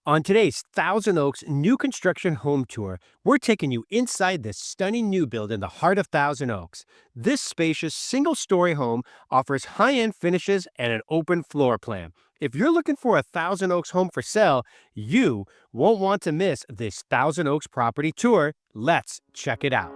On today's Thousand Oaks new construction home tour, we're taking you inside this stunning new build in the heart of Thousand Oaks. This spacious single story home offers high end finishes and an open floor plan. If you're looking for a Thousand Oaks home for sale, you won't want to miss this Thousand Oaks property tour. Let's check it out.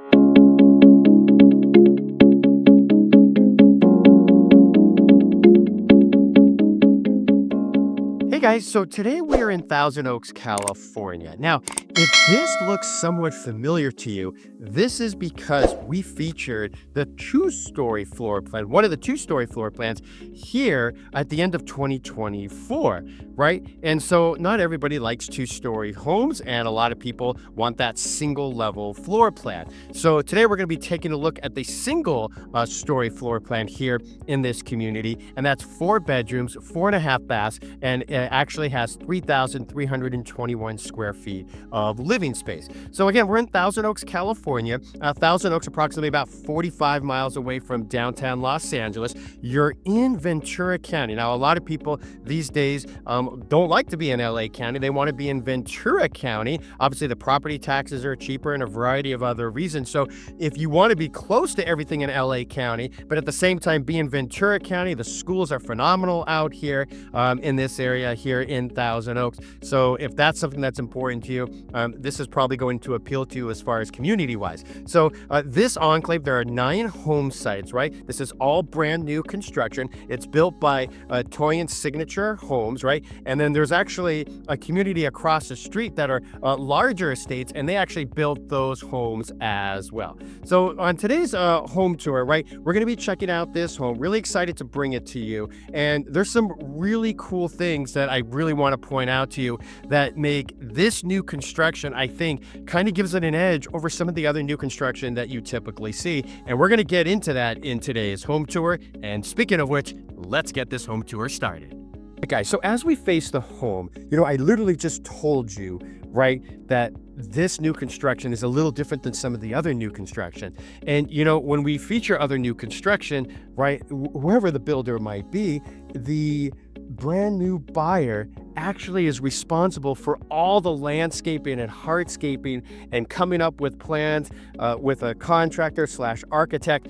Hey guys, so today we are in Thousand Oaks, California. Now, if this looks somewhat familiar to you, this is because we featured the two-story floor plan, one of the two-story floor plans here at the end of 2024, right? And so not everybody likes two-story homes, and a lot of people want that single-level floor plan. So today we're going to be taking a look at the single-story floor plan here in this community, and that's 4 bedrooms, 4.5 baths, and actually has 3,321 square feet of living space. So again, we're in Thousand Oaks, California. Thousand Oaks, approximately about 45 miles away from downtown Los Angeles. You're in Ventura County. Now, a lot of people these days don't like to be in LA County. They want to be in Ventura County. Obviously, the property taxes are cheaper and a variety of other reasons. So if you want to be close to everything in LA County, but at the same time be in Ventura County, the schools are phenomenal out here in this area here in Thousand Oaks. So if that's something that's important to you, this is probably going to appeal to you as far as community-wise. So this enclave, there are 9 home sites, right? This is all brand new construction. It's built by Toy and Signature Homes, right? And then there's actually a community across the street that are larger estates, and they actually built those homes as well. So on today's home tour, right, we're going to be checking out this home. Really excited to bring it to you. And there's some really cool things that I really want to point out to you that make this new construction, I think, kind of gives it an edge over some of the other new construction that you typically see. And we're going to get into that in today's home tour. And speaking of which, let's get this home tour started. Okay, so as we face the home, I literally just told you, right, that this new construction is a little different than some of the other new construction. And, when we feature other new construction, right, wherever the builder might be, the brand new buyer actually is responsible for all the landscaping and hardscaping and coming up with plans with a contractor / architect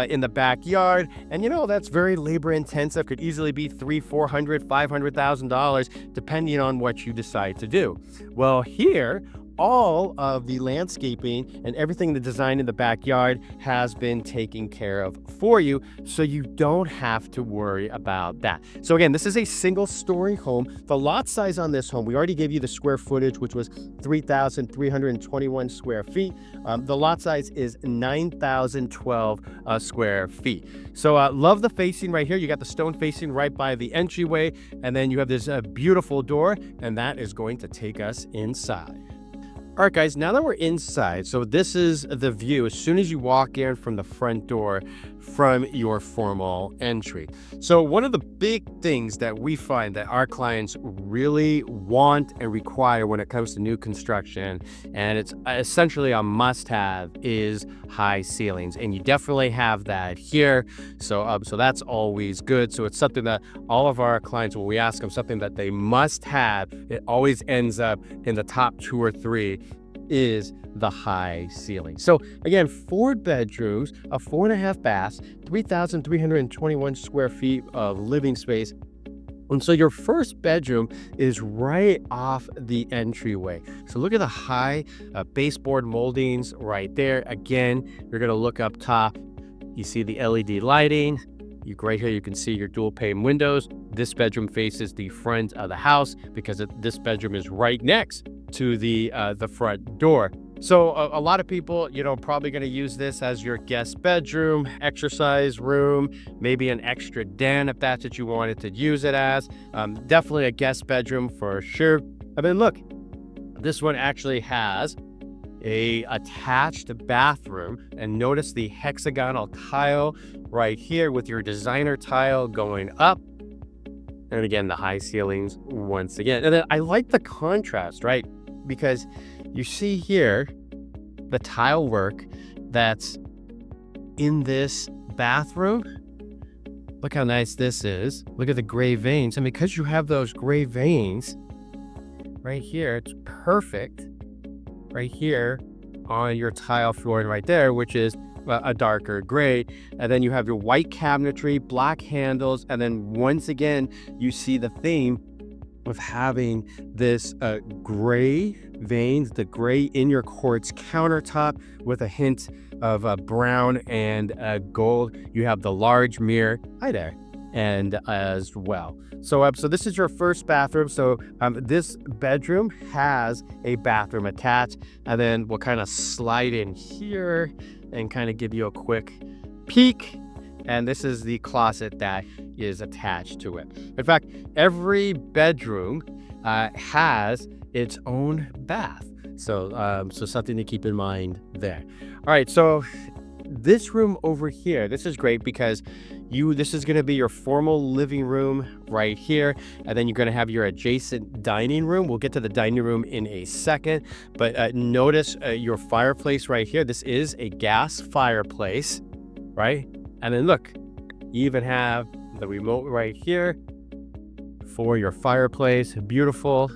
in the backyard. And that's very labor intensive, could easily be $300,000, $400,000, $500,000 depending on what you decide to do. Well, here all of the landscaping and everything, the design in the backyard has been taken care of for you, so you don't have to worry about that. So again, this is a single story home. The lot size on this home, we already gave you the square footage, which was 3,321 square feet. The lot size is 9,012 square feet. So love the facing right here. You got the stone facing right by the entryway, and then you have this beautiful door, and that is going to take us inside. All right, guys, now that we're inside, so this is the view as soon as you walk in from the front door from your formal entry. So one of the big things that we find that our clients really want and require when it comes to new construction, and it's essentially a must-have, is high ceilings. And you definitely have that here. So that's always good. So it's something that all of our clients, when we ask them something that they must have, it always ends up in the top 2 or 3 is the high ceiling. So again, 4 bedrooms, a 4.5 baths, 3,321 square feet of living space. And so your first bedroom is right off the entryway. So look at the high baseboard moldings right there. Again, you're going to look up top. You see the LED lighting. Right here, you can see your dual pane windows. This bedroom faces the front of the house because this bedroom is right next to the front door. So a lot of people, probably going to use this as your guest bedroom, exercise room, maybe an extra den if that's what you wanted to use it as. Definitely a guest bedroom for sure. I mean, look, this one actually has a attached bathroom, and notice the hexagonal tile right here with your designer tile going up. And again, the high ceilings once again. And then I like the contrast, right? Because you see here the tile work that's in this bathroom. Look how nice this is. Look at the gray veins. And because you have those gray veins, right here, it's perfect right here on your tile flooring right there, which is a darker gray. And then you have your white cabinetry, black handles, and then once again, you see the theme of having this gray veins, the gray in your quartz countertop with a hint of brown and gold. You have the large mirror, hi there, and as well. So this is your first bathroom. So this bedroom has a bathroom attached, and then we'll kind of slide in here and kind of give you a quick peek. And this is the closet that is attached to it. In fact, every bedroom has its own bath. So something to keep in mind there. All right, so this room over here, this is great because this is going to be your formal living room right here, and then you're going to have your adjacent dining room. We'll get to the dining room in a second, but notice your fireplace right here. This is a gas fireplace, right? And then look, you even have the remote right here for your fireplace. Beautiful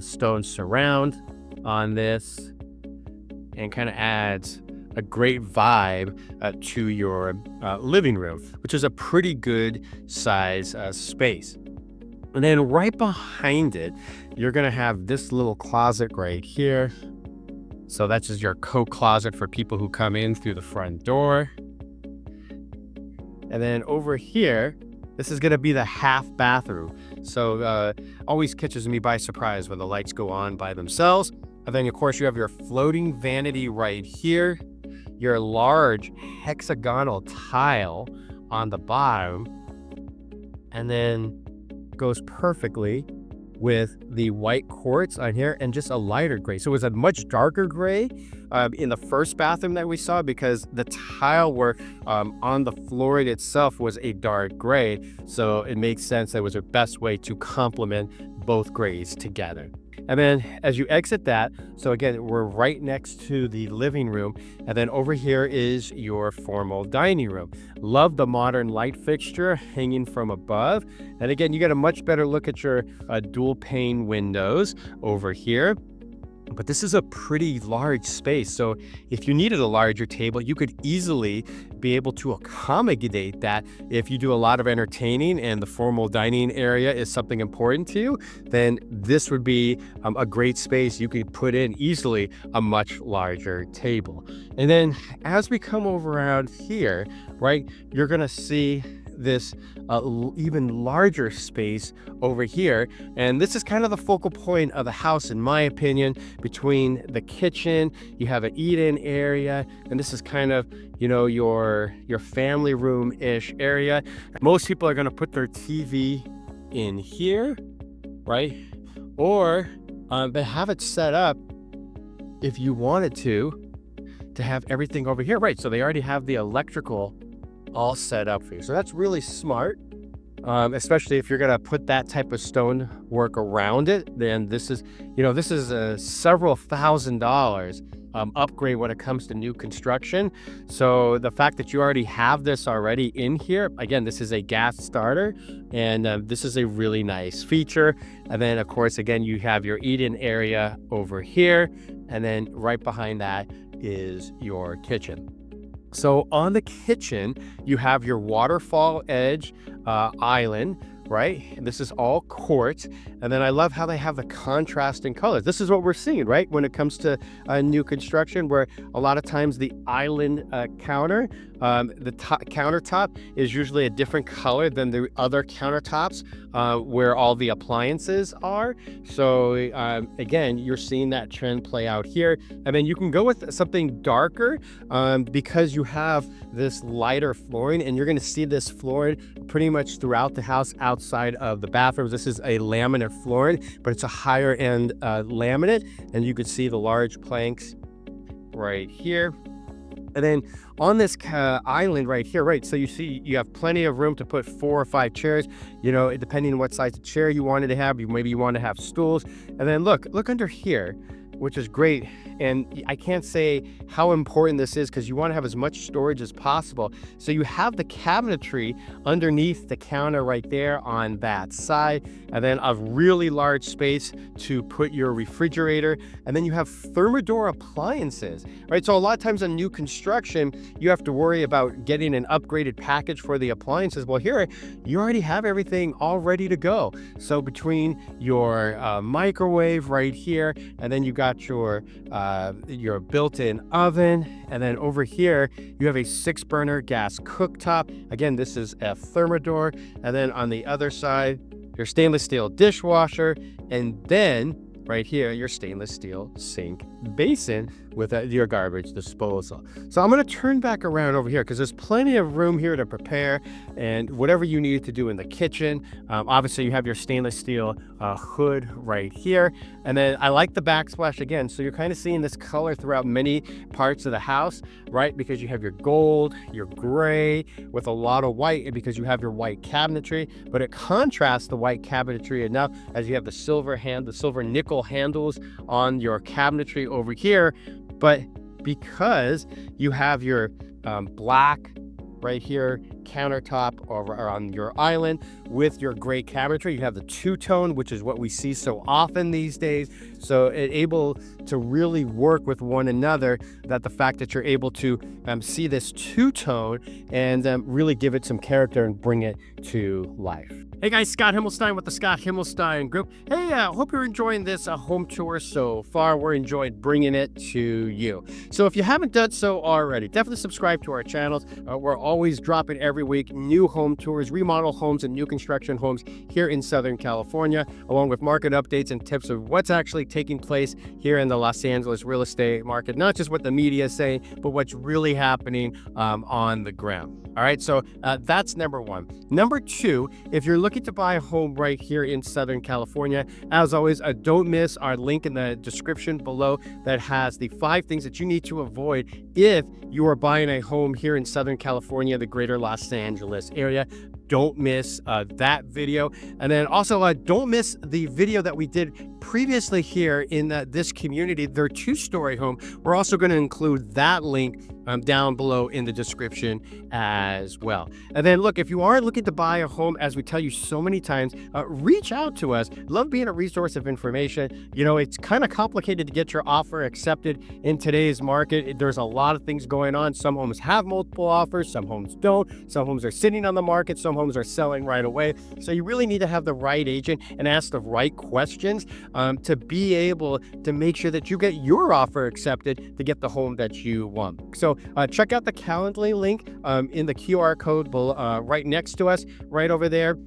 stone surround on this, and kind of adds a great vibe to your living room, which is a pretty good size space. And then right behind it, you're gonna have this little closet right here. So that's just your coat closet for people who come in through the front door. And then over here, this is gonna be the half bathroom. So always catches me by surprise when the lights go on by themselves. And then of course you have your floating vanity right here, your large hexagonal tile on the bottom, and then goes perfectly with the white quartz on here and just a lighter gray. So it was a much darker gray in the first bathroom that we saw because the tile work on the flooring itself was a dark gray. So it makes sense that it was the best way to complement both grays together. And then as you exit that, so again, we're right next to the living room. And then over here is your formal dining room. Love the modern light fixture hanging from above. And again, you get a much better look at your dual pane windows over here. But this is a pretty large space. So if you needed a larger table, you could easily be able to accommodate that. If you do a lot of entertaining and the formal dining area is something important to you, then this would be a great space. You could put in easily a much larger table. And then as we come over around here, right, you're gonna see this even larger space over here, and this is kind of the focal point of the house in my opinion. Between the kitchen, you have an eat-in area, and this is kind of, you know, your family room-ish area. Most people are going to put their TV in here, right? Or they have it set up, if you wanted to have everything over here, right? So they already have the electrical all set up for you. So that's really smart, especially if you're gonna put that type of stone work around it. Then this is, you know, this is a several $1,000s upgrade when it comes to new construction. So the fact that you already have this already in here, again, this is a gas starter, and this is a really nice feature. And then of course, again, you have your eat-in area over here, and then right behind that is your kitchen. So on the kitchen, you have your waterfall edge island, right? And this is all quartz. And then I love how they have the contrasting colors. This is what we're seeing, right? When it comes to new construction, where a lot of times the island counter, countertop is usually a different color than the other countertops where all the appliances are. So again, you're seeing that trend play out here. And then you can go with something darker because you have this lighter flooring, and you're going to see this flooring pretty much throughout the house outside of the bathrooms. This is a laminate flooring, but it's a higher end laminate, and you could see the large planks right here. And then on this island right here, right, so you see you have plenty of room to put 4 or 5 chairs, you know, depending on what size of chair you wanted to have. Maybe you want to have stools. And then look under here. which is great. And I can't say how important this is because you want to have as much storage as possible. So you have the cabinetry underneath the counter right there on that side, and then a really large space to put your refrigerator. And then you have Thermador appliances, right? So a lot of times on new construction, you have to worry about getting an upgraded package for the appliances. Well, here you already have everything all ready to go. So between your microwave right here, and then you got your built-in oven, and then over here you have a 6-burner gas cooktop. Again, this is a Thermador. And then on the other side, your stainless steel dishwasher, and then right here, your stainless steel sink basin with your garbage disposal. So I'm going to turn back around over here because there's plenty of room here to prepare and whatever you need to do in the kitchen. Obviously, you have your stainless steel hood right here. And then I like the backsplash again. So you're kind of seeing this color throughout many parts of the house, right? Because you have your gold, your gray with a lot of white, and because you have your white cabinetry, but it contrasts the white cabinetry enough as you have the silver nickel handles on your cabinetry over here. But because you have your black right here countertop or on your island with your gray cabinetry, you have the two-tone, which is what we see so often these days. So it's able to really work with one another, that the fact that you're able to see this two-tone and really give it some character and bring it to life. Hey guys, Scott Himelstein with the Scott Himelstein Group. Hey, I hope you're enjoying this home tour so far. We're enjoying bringing it to you. So if you haven't done so already, definitely subscribe to our channels. We're always dropping every week new home tours, remodel homes, and new construction homes here in Southern California, along with market updates and tips of what's actually taking place here in the Los Angeles real estate market. Not just what the media is saying, but what's really happening on the ground. All right, so that's number one. Number two, if you're looking to buy a home right here in Southern California, as always, don't miss our link in the description below that has the 5 things that you need to avoid if you are buying a home here in Southern California, the greater Los Angeles area. Don't miss that video. And then also don't miss the video that we did previously here in this community, their 2-story home. We're also going to include that link down below in the description as well. And then look, if you are looking to buy a home, as we tell you so many times, reach out to us. Love being a resource of information. You know, it's kind of complicated to get your offer accepted in today's market. There's a lot of things going on. Some homes have multiple offers, some homes don't. Some homes are sitting on the market, some homes are selling right away. So you really need to have the right agent and ask the right questions to be able to make sure that you get your offer accepted to get the home that you want. So check out the Calendly link in the QR code below, right next to us, right over there.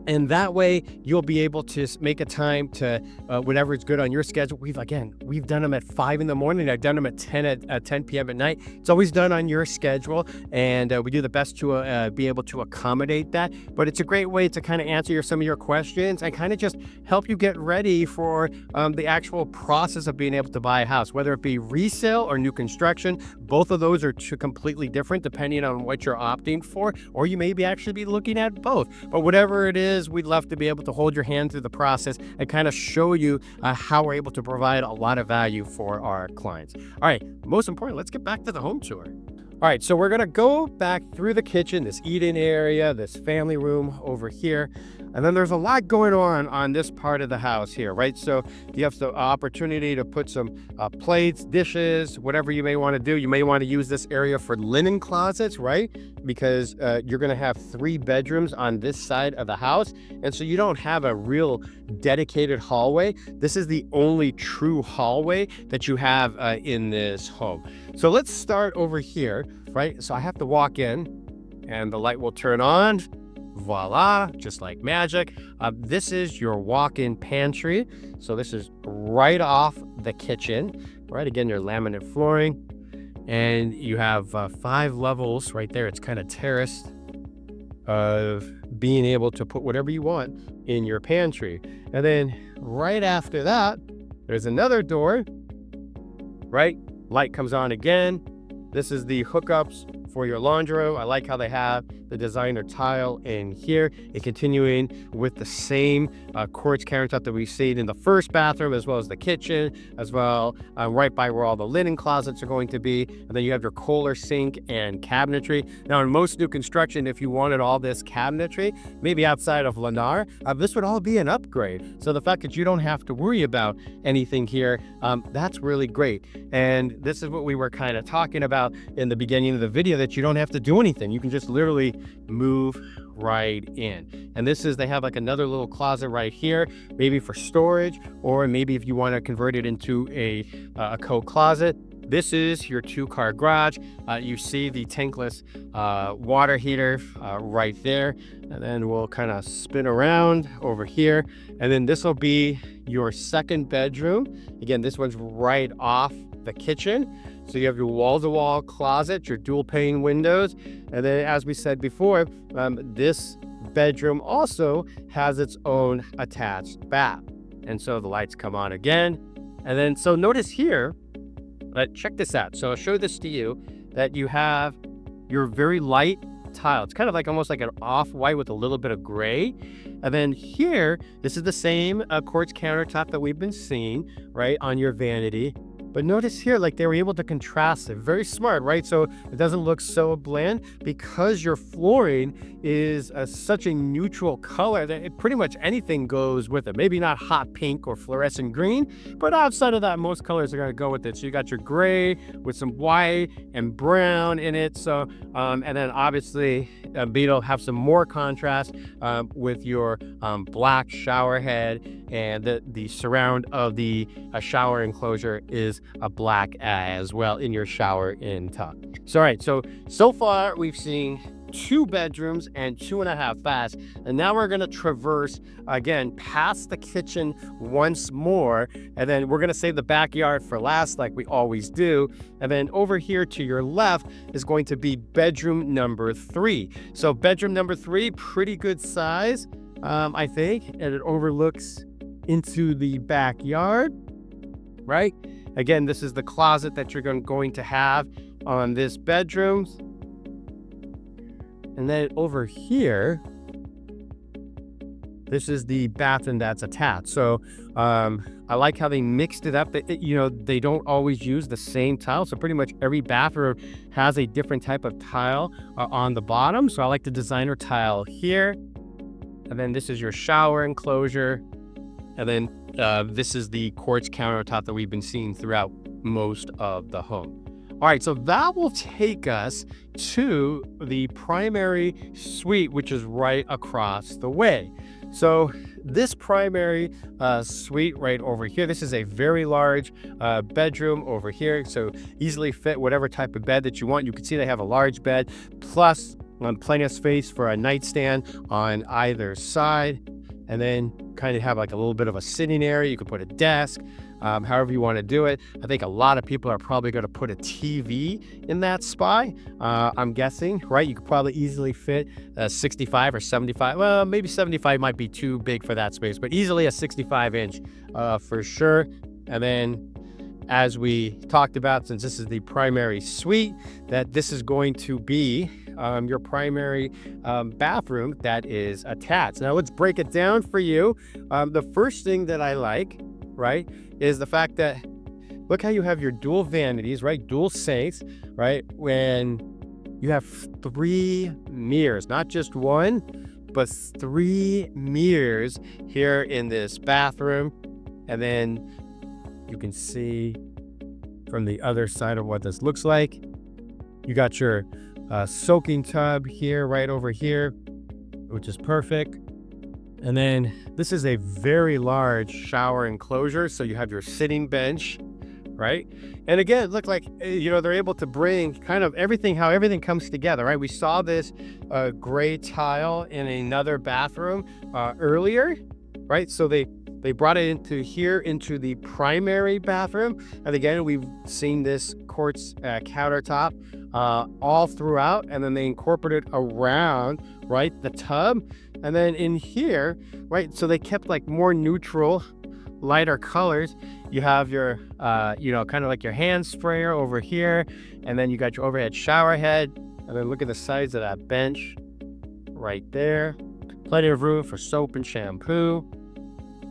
And that way you'll be able to make a time to whatever is good on your schedule. We've done them at 5 in the morning. I've done them at 10 p.m. at night. It's always done on your schedule, and we do the best to be able to accommodate that. But it's a great way to kind of answer some of your questions and kind of just help you get ready for the actual process of being able to buy a house, whether it be resale or new construction. Both of those are completely different depending on what you're opting for, or you may be actually be looking at both. But whatever it is, we'd love to be able to hold your hand through the process and kind of show you how we're able to provide a lot of value for our clients. All right, most important, let's get back to the home tour. All right, so we're gonna go back through the kitchen, this eat-in area, this family room over here. And then there's a lot going on this part of the house here, right? So you have the opportunity to put some plates, dishes, whatever you may want to do. You may want to use this area for linen closets, right? Because you're going to have 3 bedrooms on this side of the house. And so you don't have a real dedicated hallway. This is the only true hallway that you have in this home. So let's start over here, right? So I have to walk in and the light will turn on. Voila, just like magic. This is your walk-in pantry. So this is right off the kitchen, right? Again, your laminate flooring, and you have 5 levels right there. It's kind of terraced of being able to put whatever you want in your pantry. And then right after that, there's another door, right? Light comes on again. This is the hookups for your laundry room. I like how they have the designer tile in here, and continuing with the same quartz countertop that we've seen in the first bathroom, as well as the kitchen, as well right by where all the linen closets are going to be. And then you have your Kohler sink and cabinetry. Now, in most new construction, if you wanted all this cabinetry, maybe outside of Lennar, this would all be an upgrade. So the fact that you don't have to worry about anything here, that's really great. And this is what we were kind of talking about in the beginning of the video, that you don't have to do anything. You can just literally move right in. And this is, they have like another little closet right here, maybe for storage, or maybe if you want to convert it into a coat closet. This is your 2-car garage. You see the tankless water heater right there. And then we'll kind of spin around over here. And then this will be your second bedroom. Again, this one's right off the kitchen. So you have your wall-to-wall closet, your dual pane windows. And then, as we said before, this bedroom also has its own attached bath. And so the lights come on again. And then, so notice here, check this out. So I'll show this to you, that you have your very light tile. It's kind of like almost like an off-white with a little bit of gray. And then here, this is the same quartz countertop that we've been seeing, right, on your vanity. But notice here, like they were able to contrast it. Very smart, right? So it doesn't look so bland, because your flooring is such a neutral color that pretty much anything goes with it. Maybe not hot pink or fluorescent green, but outside of that, most colors are going to go with it. So you got your gray with some white and brown in it. So, and then obviously Beetle have some more contrast with your black shower head, and the surround of the shower enclosure is a black as well in your shower in tub. So, all right, so far we've seen 2 bedrooms and 2.5 baths, and now we're going to traverse again past the kitchen once more, and then we're going to save the backyard for last, like we always do. And then over here to your left is going to be bedroom number 3. So bedroom number 3, pretty good size, I think, and it overlooks into the backyard, right? Again, this is the closet that you're going to have on this bedroom. And then over here, this is the bathroom that's attached. So I like how they mixed it up. They don't always use the same tile. So pretty much every bathroom has a different type of tile on the bottom. So I like the designer tile here. And then this is your shower enclosure. And then this is the quartz countertop that we've been seeing throughout most of the home. All right, so that will take us to the primary suite, which is right across the way. So this primary suite right over here, this is a very large bedroom over here. So easily fit whatever type of bed that you want. You can see they have a large bed, plus plenty of space for a nightstand on either side. And then kind of have like a little bit of a sitting area. You could put a desk, however you want to do it. I think a lot of people are probably going to put a TV in that spot. I'm guessing, right? You could probably easily fit a 65 or 75. Well, maybe 75 might be too big for that space, but easily a 65-inch for sure. And then, as we talked about, since this is the primary suite, that this is going to be your primary bathroom that is attached. Now let's break it down for you. The first thing that I like, right, is the fact that look how you have your dual vanities, right, dual sinks, right, when you have 3 mirrors, not just one, but 3 mirrors here in this bathroom. And then you can see from the other side of what this looks like. You got your soaking tub here, right over here, which is perfect. And then this is a very large shower enclosure. So you have your sitting bench, right? And again, look like, they're able to bring kind of everything, how everything comes together, right? We saw this gray tile in another bathroom earlier, right? So they brought it into here, into the primary bathroom. And again, we've seen this quartz countertop all throughout, and then they incorporated around, right, the tub. And then in here, right, so they kept like more neutral, lighter colors. You have your, kind of like your hand sprayer over here, and then you got your overhead shower head. And then look at the size of that bench right there. Plenty of room for soap and shampoo.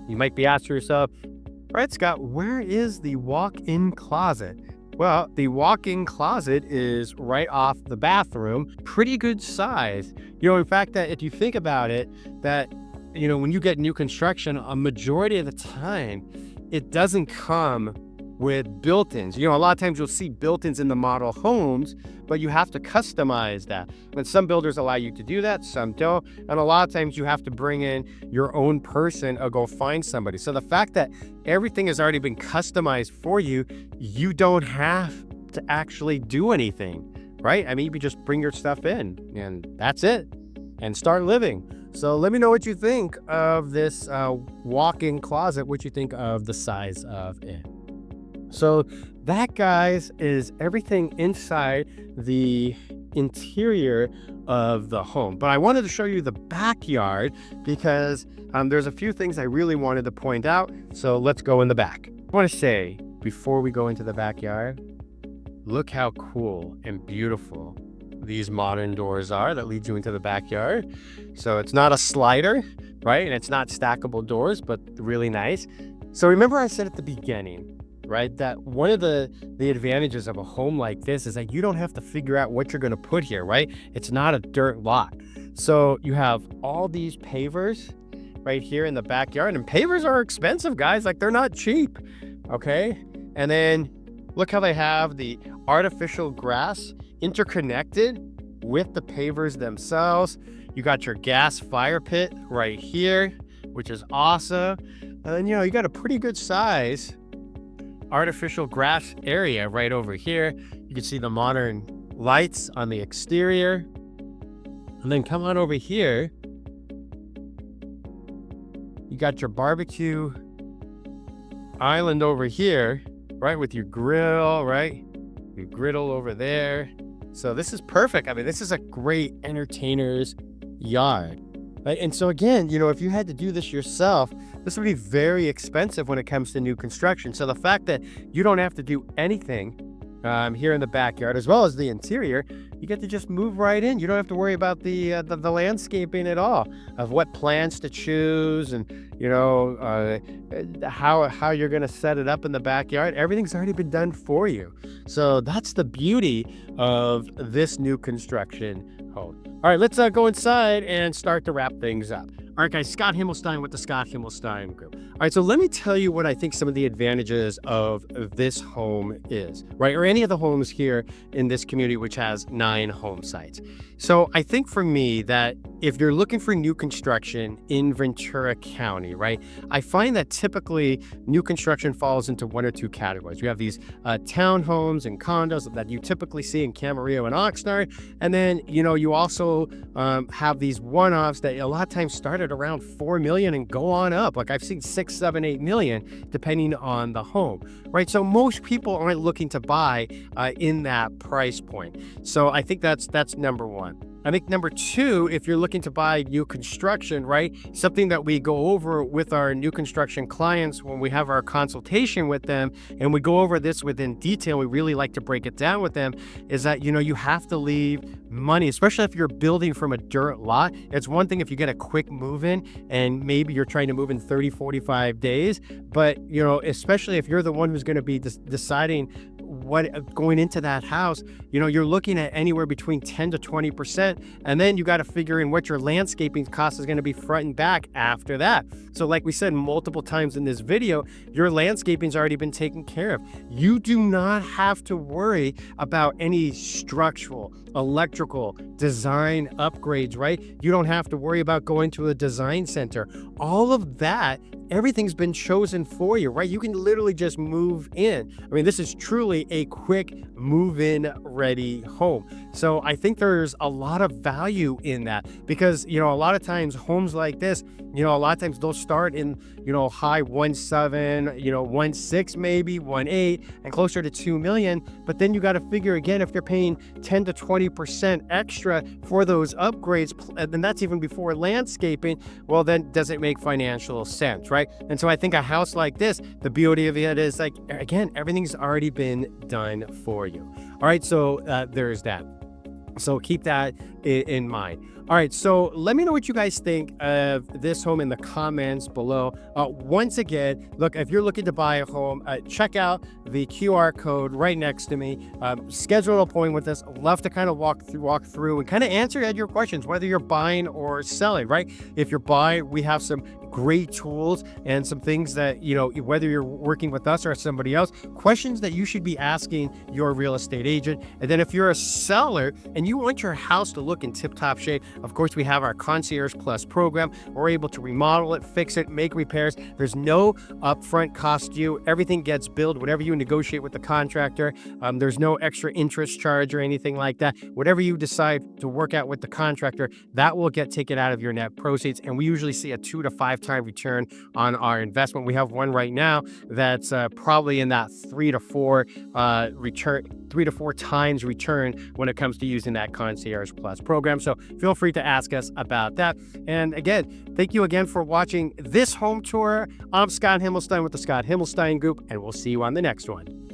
You might be asking yourself, all right, Scott, where is the walk-in closet? Well, the walk-in closet is right off the bathroom. Pretty good size. In fact, that if you think about it, that, when you get new construction, a majority of the time, it doesn't come with built-ins. A lot of times you'll see built-ins in the model homes, but you have to customize that. And some builders allow you to do that, some don't. And a lot of times you have to bring in your own person or go find somebody. So the fact that everything has already been customized for you, you don't have to actually do anything, right? I mean, you just bring your stuff in and that's it, and start living. So let me know what you think of this walk-in closet, what you think of the size of it. So that, guys, is everything inside the interior of the home. But I wanted to show you the backyard because there's a few things I really wanted to point out. So let's go in the back. I want to say, before we go into the backyard, look how cool and beautiful these modern doors are that lead you into the backyard. So it's not a slider, right? And it's not stackable doors, but really nice. So remember I said at the beginning, right, that one of the advantages of a home like this is that you don't have to figure out what you're going to put here, right? It's not a dirt lot. So you have all these pavers right here in the backyard, and pavers are expensive, guys. Like, they're not cheap, okay? And then look how they have the artificial grass interconnected with the pavers themselves. You got your gas fire pit right here, which is awesome. And then, you got a pretty good size artificial grass area right over here. You can see the modern lights on the exterior. And then come on over here. You got your barbecue island over here, right, with your grill, right? Your griddle over there. So this is perfect. I mean, this is a great entertainer's yard. Right? And so again, if you had to do this yourself, this would be very expensive when it comes to new construction. So the fact that you don't have to do anything here in the backyard, as well as the interior, you get to just move right in. You don't have to worry about the landscaping at all, of what plants to choose and, how you're going to set it up in the backyard. Everything's already been done for you. So that's the beauty of this new construction home. All right, let's go inside and start to wrap things up. All right, guys, Scott Himelstein with the Scott Himelstein Group. All right, so let me tell you what I think some of the advantages of this home is, right? Or any of the homes here in this community, which has 9 home sites. So I think for me that if you're looking for new construction in Ventura County, right, I find that typically new construction falls into one or two categories. You have these townhomes and condos that you typically see in Camarillo and Oxnard. And then, you also have these one-offs that a lot of times start at around 4 million and go on up. Like, I've seen 6, 7, 8 million, depending on the home, right? So most people aren't looking to buy in that price point. So I think that's number one. I think number two, if you're looking to buy new construction, right, something that we go over with our new construction clients when we have our consultation with them, and we go over this within detail, we really like to break it down with them, is that, you have to leave money, especially if you're building from a dirt lot. It's one thing if you get a quick move in and maybe you're trying to move in 30, 45 days, but, especially if you're the one who's going to be deciding what going into that house, you're looking at anywhere between 10 to 20%. And then you got to figure in what your landscaping cost is going to be front and back after that. So like we said multiple times in this video, your landscaping's already been taken care of. You do not have to worry about any structural, electrical, design upgrades, right? You don't have to worry about going to a design center. All of that, everything's been chosen for you, right? You can literally just move in. I mean, this is truly a quick move-in ready home. So I think there's a lot of value in that because, a lot of times homes like this, a lot of times they'll start in, high 1.7, 1.6, maybe 1.8 and closer to 2 million. But then you got to figure again, if you're paying 10 to 20% extra for those upgrades, and that's even before landscaping, well, then does it make financial sense, right? And so I think a house like this, the beauty of it is like, again, everything's already been done for you. All right, so there's that. So keep that in mind. All right, so let me know what you guys think of this home in the comments below. Once again, look, if you're looking to buy a home, check out the QR code right next to me. Schedule an appointment with us. Love to kind of walk through and kind of answer your questions, whether you're buying or selling, right? If you're buying, we have some great tools and some things that, whether you're working with us or somebody else, questions that you should be asking your real estate agent. And then if you're a seller and you want your house to look in tip-top shape, of course, we have our Concierge Plus program. We're able to remodel it, fix it, make repairs. There's no upfront cost to you. Everything gets billed, whatever you negotiate with the contractor. There's no extra interest charge or anything like that. Whatever you decide to work out with the contractor, that will get taken out of your net proceeds. And we usually see a 2 to 5 time return on our investment. We have one right now that's probably in that 3 to 4 times return when it comes to using that Concierge Plus program. So feel free to ask us about that. And again, thank you again for watching this home tour. I'm Scott Himelstein with the Scott Himelstein Group, and we'll see you on the next one.